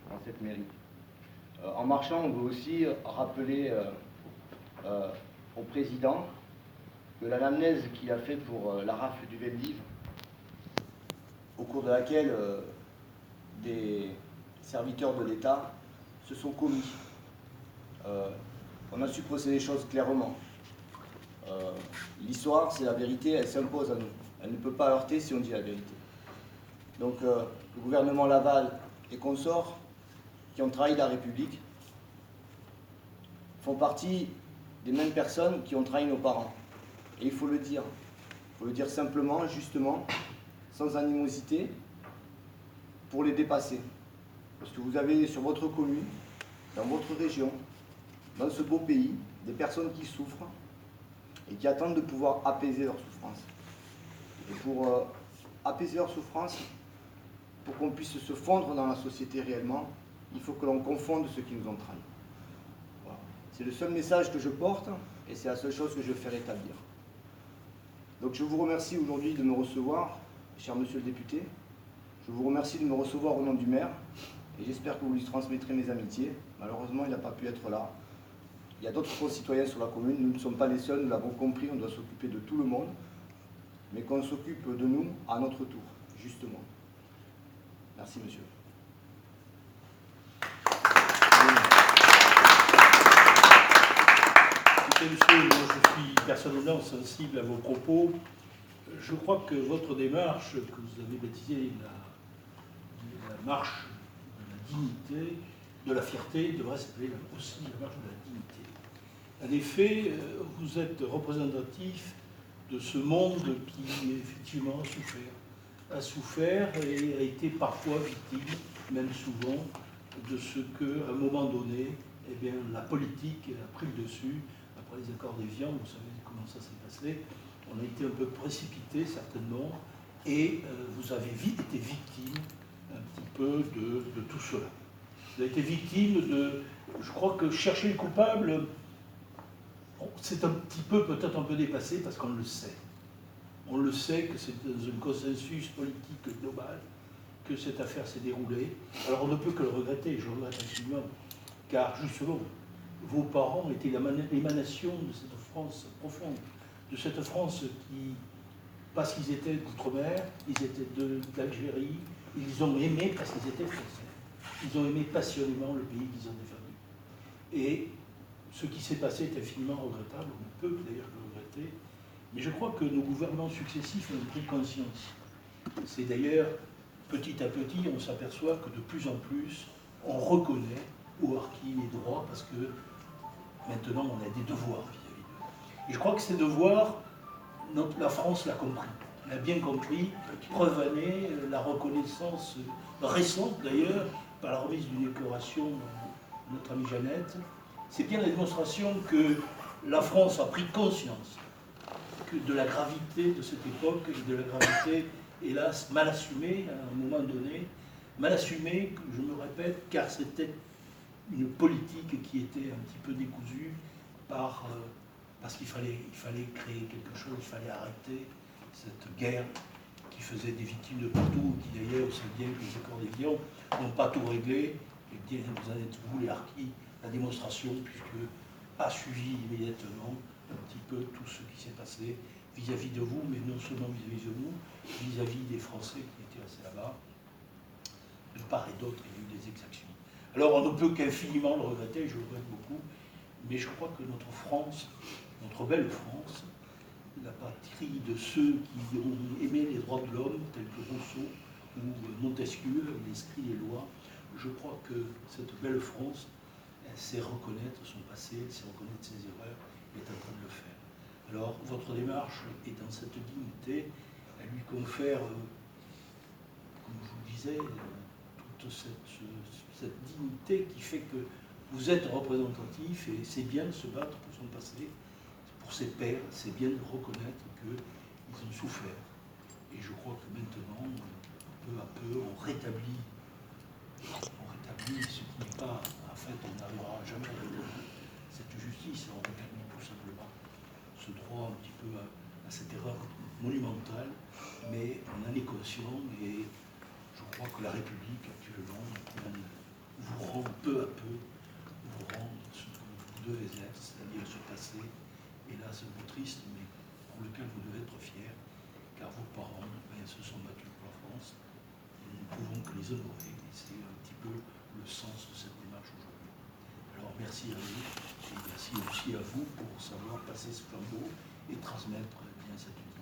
dans cette mairie. En marchant, on veut aussi rappeler au président que l'anamnèse qu'il a fait pour la rafle du Veldiv, au cours de laquelle des serviteurs de l'État se sont commis. On a su procéder les choses clairement. L'histoire, c'est la vérité, elle s'impose à nous. Elle ne peut pas heurter si on dit la vérité. Donc le gouvernement Laval et consorts, qui ont trahi la République, font partie des mêmes personnes qui ont trahi nos parents. Et il faut le dire. Il faut le dire simplement, justement, sans animosité, pour les dépasser. Parce que vous avez sur votre commune, dans votre région, dans ce beau pays, des personnes qui souffrent et qui attendent de pouvoir apaiser leur souffrance. Et pour apaiser leur souffrance, pour qu'on puisse se fondre dans la société réellement, il faut que l'on confonde ceux qui nous ont trahis. Voilà. C'est le seul message que je porte et c'est la seule chose que je fais rétablir. Donc je vous remercie aujourd'hui de me recevoir, cher monsieur le député. Je vous remercie de me recevoir au nom du maire et j'espère que vous lui transmettrez mes amitiés. Malheureusement, il n'a pas pu être là. Il y a d'autres concitoyens sur la commune, nous ne sommes pas les seuls, nous l'avons compris, on doit s'occuper de tout le monde, mais qu'on s'occupe de nous à notre tour, justement. Merci, monsieur. Écoutez, monsieur, moi, je suis personnellement sensible à vos propos. Je crois que votre démarche, que vous avez baptisée la marche de la dignité, de la fierté, devrait s'appeler aussi la marche de la dignité. En effet, vous êtes représentatif de ce monde qui, effectivement, a souffert et a été parfois victime, même souvent, de ce qu'à un moment donné, eh bien, la politique a pris le dessus. Après les accords d'Évian, vous savez comment ça s'est passé. On a été un peu précipité, certainement, et vous avez vite été victime un petit peu de tout cela. Vous avez été victime de... Je crois que chercher le coupable, c'est un petit peu, peut-être un peu dépassé, parce qu'on le sait. On le sait que c'est dans un consensus politique global que cette affaire s'est déroulée. Alors on ne peut que le regretter, je le regrette absolument, car justement, vos parents étaient l'émanation de cette France profonde, de cette France qui, parce qu'ils étaient d'outre-mer, ils étaient d'Algérie, ils ont aimé parce qu'ils étaient français. Ils ont aimé passionnément le pays qu'ils ont défendu. Et ce qui s'est passé est infiniment regrettable, on ne peut d'ailleurs que le regretter, mais je crois que nos gouvernements successifs ont pris conscience. C'est d'ailleurs, petit à petit, on s'aperçoit que de plus en plus, on reconnaît aux harkis les droits, parce que maintenant, on a des devoirs vis-à-vis d'eux. Et je crois que ces devoirs, la France l'a compris. Elle a bien compris, preuve année, la reconnaissance récente d'ailleurs, par la remise d'une décoration de notre amie Jeannette, c'est bien la démonstration que la France a pris conscience de la gravité de cette époque et de la gravité, hélas, mal assumée à un moment donné, mal assumée, je me répète, car c'était une politique qui était un petit peu décousue parce qu'il fallait créer quelque chose, il fallait arrêter cette guerre qui faisait des victimes de partout, qui d'ailleurs, c'est bien que les accords d'Évian n'ont pas tout réglé, et bien vous en êtes vous les harkis, la démonstration, puisque a suivi immédiatement un petit peu tout ce qui s'est passé vis-à-vis de vous, mais non seulement vis-à-vis de vous, vis-à-vis des Français qui étaient restés là-bas. De part et d'autre, il y a eu des exactions. Alors on ne peut qu'infiniment le regretter, je le regrette beaucoup, mais je crois que notre France, notre belle France, la patrie de ceux qui ont aimé les droits de l'homme, tels que Rousseau ou Montesquieu, l'esprit des lois, je crois que cette belle France, elle sait reconnaître son passé, elle sait reconnaître ses erreurs, elle est en train de le faire. Alors votre démarche est dans cette dignité, elle lui confère, comme je vous le disais, toute cette dignité qui fait que vous êtes représentatif et c'est bien de se battre pour son passé, pour ses pairs, c'est bien de reconnaître qu'ils ont souffert. Et je crois que maintenant, peu à peu, on rétablit ce qui n'est pas, en fait, on n'arrivera jamais à rétablir cette justice, on rétablit tout simplement ce droit un petit peu à cette erreur monumentale, mais on en est conscient et je crois que la République actuellement peu à peu vous rendre ce que vous devez être, c'est-à-dire ce passé, hélas un peu triste, mais pour lequel vous devez être fier, car vos parents se sont battus pour la France, et nous ne pouvons que les honorer, et c'est un petit peu le sens de cette démarche aujourd'hui. Alors merci à vous, et merci aussi à vous pour savoir passer ce flambeau et transmettre bien cette unité.